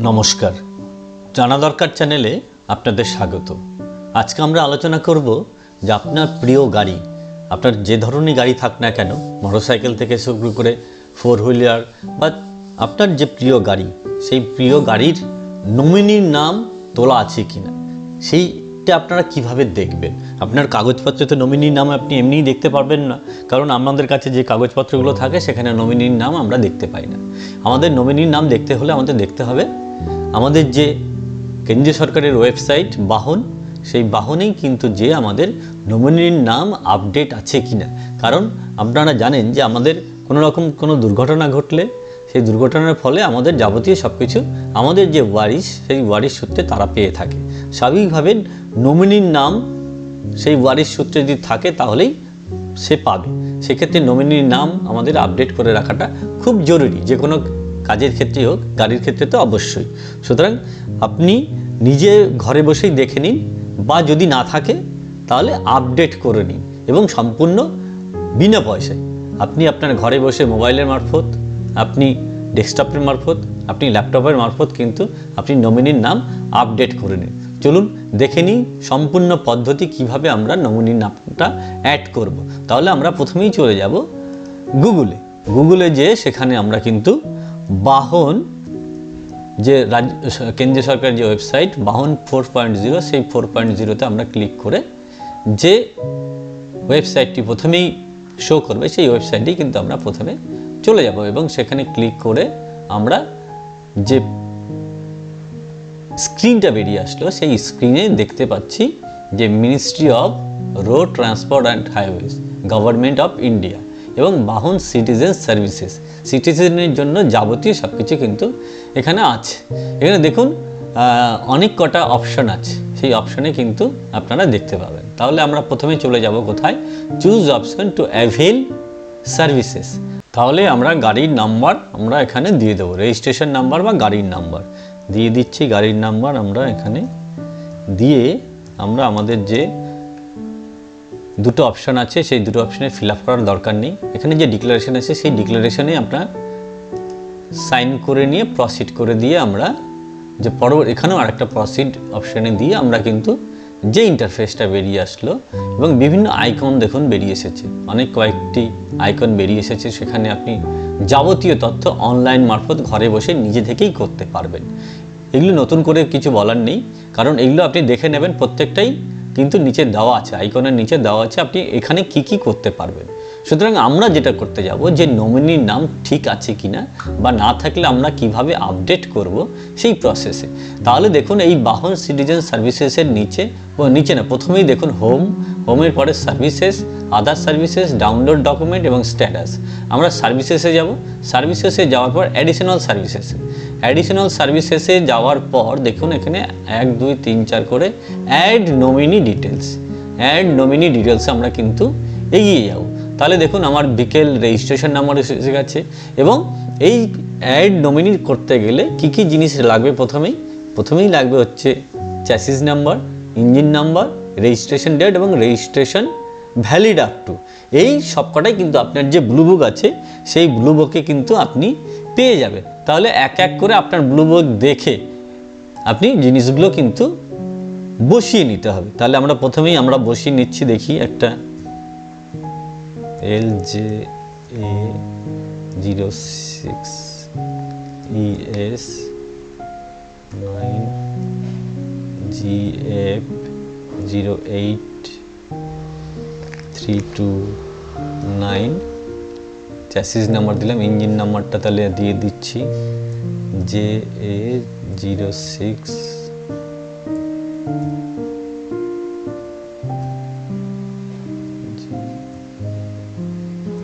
নমস্কার, জানা দরকার চ্যানেলে আপনাদের স্বাগত। আজকে আমরা আলোচনা করব যে আপনার প্রিয় গাড়ি, আপনার যে ধরনের গাড়ি থাক না কেন, মোটরসাইকেল থেকে শুরু করে 4 হুইলার বা আপনার যে প্রিয় গাড়ি, সেই প্রিয় গাড়ির নমিনির নাম তোলা আছে কিনা সেইটা আপনারা কিভাবে দেখবেন। আপনার কাগজপত্রে তো নমিনির নাম আপনি এমনিই দেখতে পারবেন না, কারণ আমাদের কাছে যে কাগজপত্রগুলো থাকে সেখানে নমিনির নাম আমরা দেখতে পাই না। আমাদের নমিনির নাম দেখতে হলে আমাদের দেখতে হবে আমাদের যে কেন্দ্রীয় সরকারের ওয়েবসাইট বাহন, সেই বাহনেই কিন্তু যে আমাদের নমিনির নাম আপডেট আছে কিনা। কারণ আপনারা জানেন যে আমাদের কোনো রকম কোনো দুর্ঘটনা ঘটলে সেই দুর্ঘটনার ফলে আমাদের যাবতীয় সব কিছু আমাদের যে ওয়ারিশ, সেই ওয়ারিশ সূত্রে তারা পেয়ে থাকে। স্বাভাবিকভাবে নমিনির নাম সেই ওয়ারিশ সূত্রে যদি থাকে তাহলেই সে পাবে। সেক্ষেত্রে নমিনির নাম আমাদের আপডেট করে রাখাটা খুব জরুরি, যে কোনো কাজের ক্ষেত্রেই হোক, গাড়ির ক্ষেত্রে তো অবশ্যই। সুতরাং আপনি নিজে ঘরে বসেই দেখে নিন, বা যদি না থাকে তাহলে আপডেট করে নিন, এবং সম্পূর্ণ বিনা পয়সায় আপনি আপনার ঘরে বসে মোবাইলের মারফত, আপনি ডেস্কটপের মারফত, আপনি ল্যাপটপের মারফত কিন্তু আপনি নমিনির নাম আপডেট করে নিন। চলুন দেখে নিই সম্পূর্ণ পদ্ধতি কিভাবে আমরা নমিনির নামটা অ্যাড করব। তাহলে আমরা প্রথমেই চলে যাব গুগলে যেয়ে সেখানে আমরা কিন্তু বাহন যে কেন্দ্রীয় সরকারের যে ওয়েবসাইট বাহন 4.0, সেই 4.0তে আমরা ক্লিক করে যে ওয়েবসাইটটি প্রথমেই শো করবে সেই ওয়েবসাইটটি কিন্তু আমরা প্রথমে চলে যাব, এবং সেখানে ক্লিক করে আমরা যে স্ক্রিনটা বেরিয়ে আসলো সেই স্ক্রিনে দেখতে পাচ্ছি যে ministry of road transport and highways, government of India, এবং বাহন সিটিজেন সার্ভিসেস, সিটিজেনের জন্য যাবতীয় সব কিছু কিন্তু এখানে আছে। এখানে দেখুন অনেক কটা অপশন আছে, সেই অপশনে কিন্তু আপনারা দেখতে পাবেন। তাহলে আমরা প্রথমে চলে যাব কোথায়, choose option two avail services. তাহলে আমরা গাড়ির নাম্বার আমরা এখানে দিয়ে দেবো, রেজিস্ট্রেশন নাম্বার বা গাড়ির নাম্বার দিয়ে দিচ্ছি। গাড়ির নাম্বার আমরা এখানে দিয়ে আমরা আমাদের যে দুটো অপশান আছে সেই দুটো অপশানে ফিল আপ করার দরকার নেই। এখানে যে ডিক্লারেশন আছে সেই ডিক্লারেশনে আপনার সাইন করে নিয়ে প্রসিড করে দিয়ে আমরা যে এখানেও আরেকটা প্রসিড অপশানে দিয়ে আমরা কিন্তু যে ইন্টারফেসটা বেরিয়ে আসলো, এবং বিভিন্ন আইকন দেখুন বেরিয়ে এসেছে, অনেক কয়েকটি আইকন বেরিয়ে এসেছে। সেখানে আপনি যাবতীয় তথ্য অনলাইন মারফত ঘরে বসে নিজে থেকেই করতে পারবেন। এগুলো নতুন করে কিছু বলার নেই, কারণ এগুলো আপনি দেখে নেবেন, প্রত্যেকটাই কিন্তু নিচে দেওয়া আছে, আইকনের নিচে দেওয়া আছে আপনি এখানে কি করতে পারবেন। সুতরাং আমরা যেটা করতে যাব যে নমিনির নাম ঠিক আছে কিনা, বা না থাকলে আমরা কিভাবে আপডেট করব সেই প্রসেসে। তাহলে দেখুন এই বাহন সিটিজেন সার্ভিসেসের নিচে না, প্রথমেই দেখুন হোমের পরে সার্ভিসেস, আদার সার্ভিসেস, ডাউনলোড ডকুমেন্ট এবং স্ট্যাটাস। আমরা সার্ভিসেসে যাব, সার্ভিসেসে যাওয়ার পর অ্যাডিশনাল সার্ভিসেসে যাওয়ার পর দেখুন এখানে 1 2 3 4 করে অ্যাড নমিনি ডিটেলস আমরা কিন্তু এগিয়ে যাব। তাহলে দেখুন আমার বিকেল রেজিস্ট্রেশন নাম্বার এসে গেছে, এবং এই অ্যাড নমিনি করতে গেলে কি জিনিস লাগবে, প্রথমেই লাগবে হচ্ছে chassis number, engine number, registration date এবং রেজিস্ট্রেশন ভ্যালিড আপ টু। এই সবকটাই কিন্তু আপনার যে ব্লু বুক আছে সেই ব্লু বুকে কিন্তু আপনি পেয়ে যাবেন। তাহলে এক এক করে আপনার ব্লু বুক দেখে আপনি জিনিসগুলো কিন্তু বসিয়ে নিতে হবে। তাহলে আমরা প্রথমেই বসিয়ে নিচ্ছি, দেখি একটা LJA06 ES 9 GF 08329, chassis number দিলাম, ইঞ্জিন নাম্বারটা তাহলে দিয়ে দিচ্ছি JA06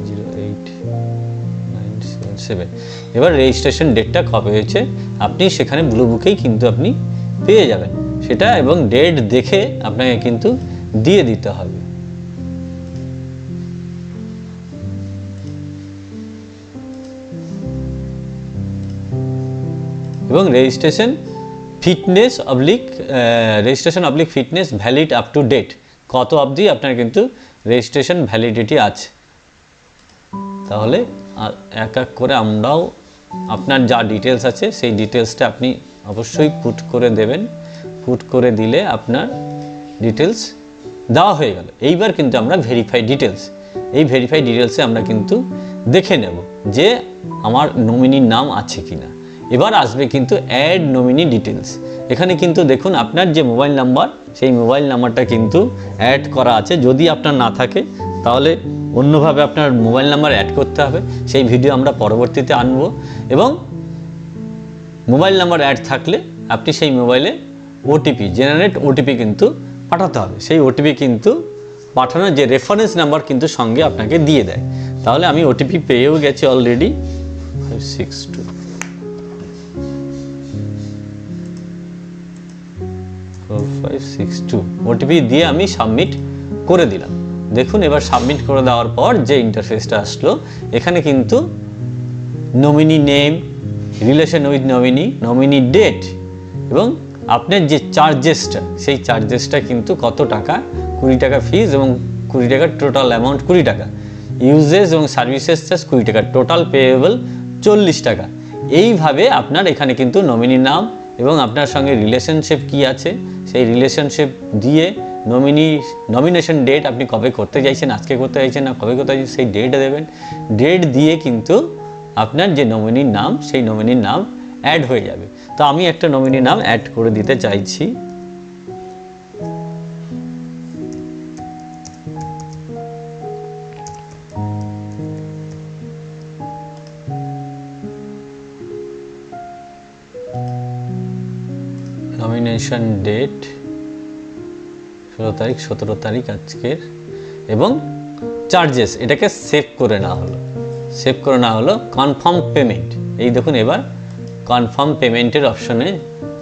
08977। এবার রেজিস্ট্রেশন ডেটটা কবে হয়েছে আপনি সেখানে ব্লু বুকেই কিন্তু আপনি পেয়ে যাবেন সেটা, এবং ডেট দেখে আপনাকে কিন্তু দিয়ে দিতে হবে। এবং registration fitness valid up to date, কত অবধি আপনার কিন্তু রেজিস্ট্রেশন ভ্যালিডিটি আছে। তাহলে এক এক করে আমরাও আপনার যা ডিটেলস আছে সেই ডিটেলসটা আপনি অবশ্যই পুট করে দেবেন। পুট করে দিলে আপনার ডিটেলস দেওয়া হয়ে গেল। এইবার কিন্তু আমরা ভেরিফাই ডিটেলস, এই ভেরিফাই ডিটেলসে আমরা কিন্তু দেখে নেব যে আমার নমিনির নাম আছে কিনা। এবার আসবে কিন্তু অ্যাড নমিনি ডিটেলস। এখানে কিন্তু দেখুন আপনার যে মোবাইল নাম্বার, সেই মোবাইল নাম্বারটা কিন্তু অ্যাড করা আছে। যদি আপনার না থাকে তাহলে অন্যভাবে আপনার মোবাইল নাম্বার অ্যাড করতে হবে, সেই ভিডিও আমরা পরবর্তীতে আনব। এবং মোবাইল নাম্বার অ্যাড থাকলে আপনি সেই মোবাইলে ওটিপি, জেনারেট ওটিপি কিন্তু পাঠাতে হবে। সেই ওটিপি কিন্তু পাঠানোর যে রেফারেন্স নাম্বার কিন্তু সঙ্গে আপনাকে দিয়ে দেয়। তাহলে আমি ওটিপি পেয়েও গেছি অলরেডি 562 4562 ওটিপি দিয়ে আমি সাবমিট করে দিলাম। দেখুন এবার সাবমিট করে দেওয়ার পর যে ইন্টারফেসটা আসলো, এখানে কিন্তু nominee name, relation with nominee, nominee date এবং আপনার যে চার্জেসটা, সেই চার্জেসটা কিন্তু কত টাকা, 20 টাকা ফিজ এবং 20 টাকা টোটাল অ্যামাউন্ট 20 টাকা, ইউজেস এবং সার্ভিসেস চার্জ 20 টাকা, টোটাল পেয়েবল 40 টাকা। এইভাবে আপনার এখানে কিন্তু নমিনি নাম এবং আপনার সঙ্গে রিলেশনশিপ কি আছে সেই রিলেশনশিপ দিয়ে নমিনেশন ডেট আপনি কবে করতে চাইছেন, আজকে করতে চাইছেন না কবে করতে চাইছেন, সেই ডেট দেবেন। ডেট দিয়ে কিন্তু আপনার যে নমিনির নাম, সেই নমিনির নাম অ্যাড হয়ে যাবে। তো আমি একটা নমিনির নাম অ্যাড করে দিতে চাইছি। নমিনেশন ডেট 16 তারিখ 17 তারিখ আজকের, এবং চার্জেস এটাকে সেভ করে নেওয়া হলো কনফার্ম পেমেন্ট। এই দেখুন এবার কনফার্ম পেমেন্টের অপশনে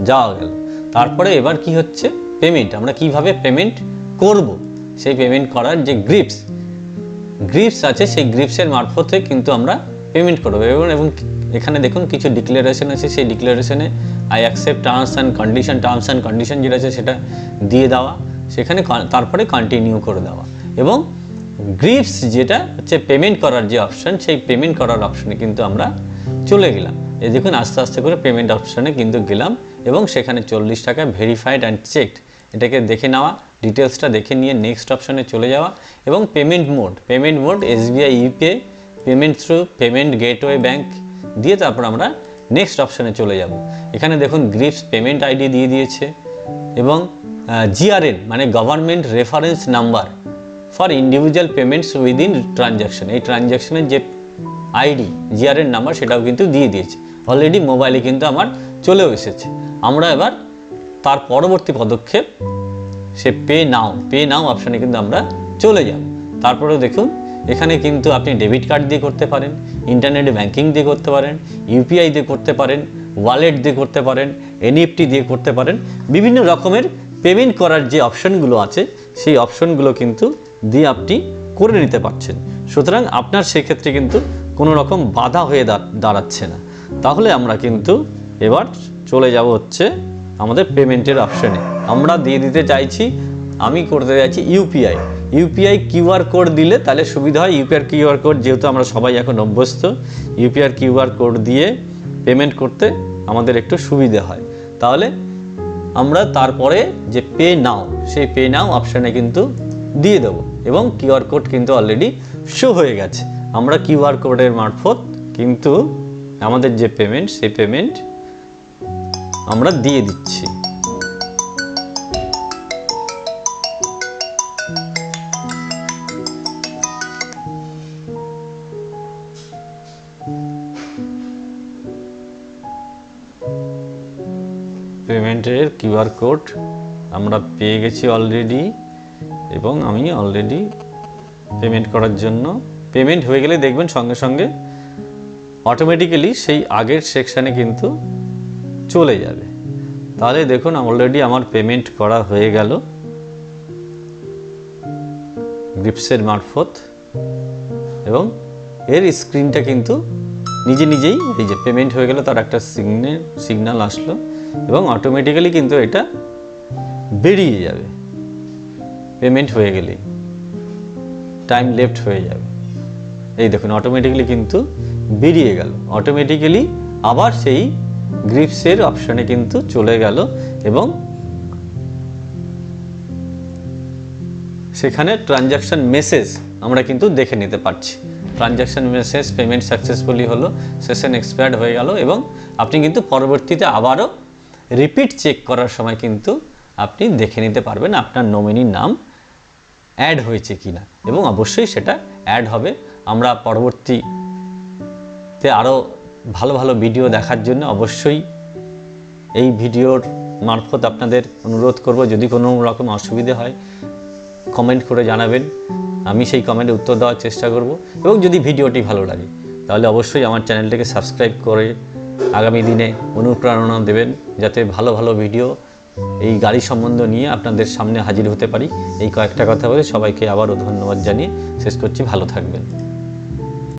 যাওয়া গেল। তারপরে এবার কি হচ্ছে, পেমেন্ট আমরা কিভাবে পেমেন্ট করব, সেই পেমেন্ট করার যে গ্রিপস আছে সেই গ্রিপসের মারফতে কিন্তু আমরা পেমেন্ট করব। এবং এখানে দেখুন কিছু ডিক্লারেশন আছে, সেই ডিক্লারেশনে I accept terms and condition যেটা আছে সেটা দিয়ে দেওয়া, সেখানে তারপরে কন্টিনিউ করে দেওয়া। এবং গ্রিপস যেটা হচ্ছে পেমেন্ট করার যে অপশন, সেই পেমেন্ট করার অপশনে কিন্তু আমরা চলে গেলাম। এই দেখুন আস্তে আস্তে করে পেমেন্ট অপশনে কিন্তু গেলাম এবং সেখানে 40 টাকা ভেরিফাইড অ্যান্ড চেকড, এটাকে দেখে নেওয়া, ডিটেলসটা দেখে নিয়ে নেক্সট অপশনে চলে যাওয়া। এবং payment mode SBI UPI, payment through payment gateway bank দিয়ে তারপর আমরা নেক্সট অপশনে চলে যাব। এখানে দেখুন গ্রিপস পেমেন্ট আইডি দিয়ে দিয়েছে এবং GRN মানে government reference number for individual payments within transaction, এই ট্রানজ্যাকশনের যে আইডি GRN নাম্বার সেটাও কিন্তু দিয়ে দিয়েছে। অলরেডি মোবাইলে কিন্তু আমার চলেও এসেছে। আমরা এবার তার পরবর্তী পদক্ষেপ সে পে নাও অপশানে কিন্তু আমরা চলে যাব। তারপরেও দেখুন এখানে কিন্তু আপনি ডেবিট কার্ড দিয়ে করতে পারেন, ইন্টারনেট ব্যাঙ্কিং দিয়ে করতে পারেন, ইউপিআই দিয়ে করতে পারেন, ওয়ালেট দিয়ে করতে পারেন, NEFT দিয়ে করতে পারেন। বিভিন্ন রকমের পেমেন্ট করার যে অপশানগুলো আছে সেই অপশানগুলো কিন্তু দিয়ে আপনি করে নিতে পারছেন। সুতরাং আপনার সেক্ষেত্রে কিন্তু কোনো রকম বাধা হয়ে দাঁড়াচ্ছে না। তাহলে আমরা কিন্তু এবার চলে যাব হচ্ছে আমাদের পেমেন্টের অপশানে। আমরা দিয়ে দিতে চাইছি, আমি করতে চাইছি ইউপিআই QR কোড দিলে তাহলে সুবিধা হয়। ইউপিআই QR কোড যেহেতু আমরা সবাই এখন অভ্যস্ত, ইউপিআই QR কোড দিয়ে পেমেন্ট করতে আমাদের একটু সুবিধা হয়। তাহলে আমরা তারপরে যে পে নাও, সেই পে নাও অপশানে কিন্তু দিয়ে দেবো এবং QR কোড কিন্তু অলরেডি শো হয়ে গেছে। আমরা QR কোডের মারফত কিন্তু আমাদের যে পেমেন্ট, সেই পেমেন্ট আমরা দিয়ে দিচ্ছি। পেমেন্টের QR কোড আমরা পেয়ে গেছি অলরেডি এবং আমি অলরেডি পেমেন্ট করার জন্য, পেমেন্ট হয়ে গেলে দেখবেন সঙ্গে সঙ্গে অটোমেটিক্যালি সেই আগের সেকশানে কিন্তু চলে যাবে। তাহলে দেখুন অলরেডি আমার পেমেন্ট করা হয়ে গেল গ্রিপসের মারফত এবং এর স্ক্রিনটা কিন্তু নিজেই এই যে পেমেন্ট হয়ে গেল তার একটা সিগন্যাল আসলো এবং অটোমেটিক্যালি কিন্তু এটা বেরিয়ে যাবে। পেমেন্ট হয়ে গেলেই টাইম লেফট হয়ে যাবে, এই দেখুন অটোমেটিক্যালি কিন্তু বেরিয়ে গেল। অটোমেটিক্যালি আবার সেই গ্রিপসের অপশানে কিন্তু চলে গেল এবং সেখানে ট্রানজ্যাকশন মেসেজ আমরা কিন্তু দেখে নিতে পারছি। ট্রানজ্যাকশন মেসেজ পেমেন্ট সাকসেসফুলি হলো, সেশন এক্সপায়ার্ড হয়ে গেল এবং আপনি কিন্তু পরবর্তীতে আবারও রিপিট চেক করার সময় কিন্তু আপনি দেখে নিতে পারবেন আপনার নমিনির নাম অ্যাড হয়েছে কিনা, এবং অবশ্যই সেটা অ্যাড হবে। আমরা পরবর্তীতে আরও ভালো ভালো ভিডিও দেখার জন্য অবশ্যই এই ভিডিওর মারফত আপনাদের অনুরোধ করব, যদি কোনো রকম অসুবিধে হয় কমেন্ট করে জানাবেন, আমি সেই কমেন্টে উত্তর দেওয়ার চেষ্টা করব। এবং যদি ভিডিওটি ভালো লাগে তাহলে অবশ্যই আমার চ্যানেলটিকে সাবস্ক্রাইব করে আগামী দিনে অনুপ্রেরণা দেবেন, যাতে ভালো ভালো ভিডিও এই গাড়ি সম্বন্ধ নিয়ে আপনাদের সামনে হাজির হতে পারি। এই কয়েকটা কথা বলে সবাইকে আবারও ধন্যবাদ জানিয়ে শেষ করছি। ভালো থাকবেন।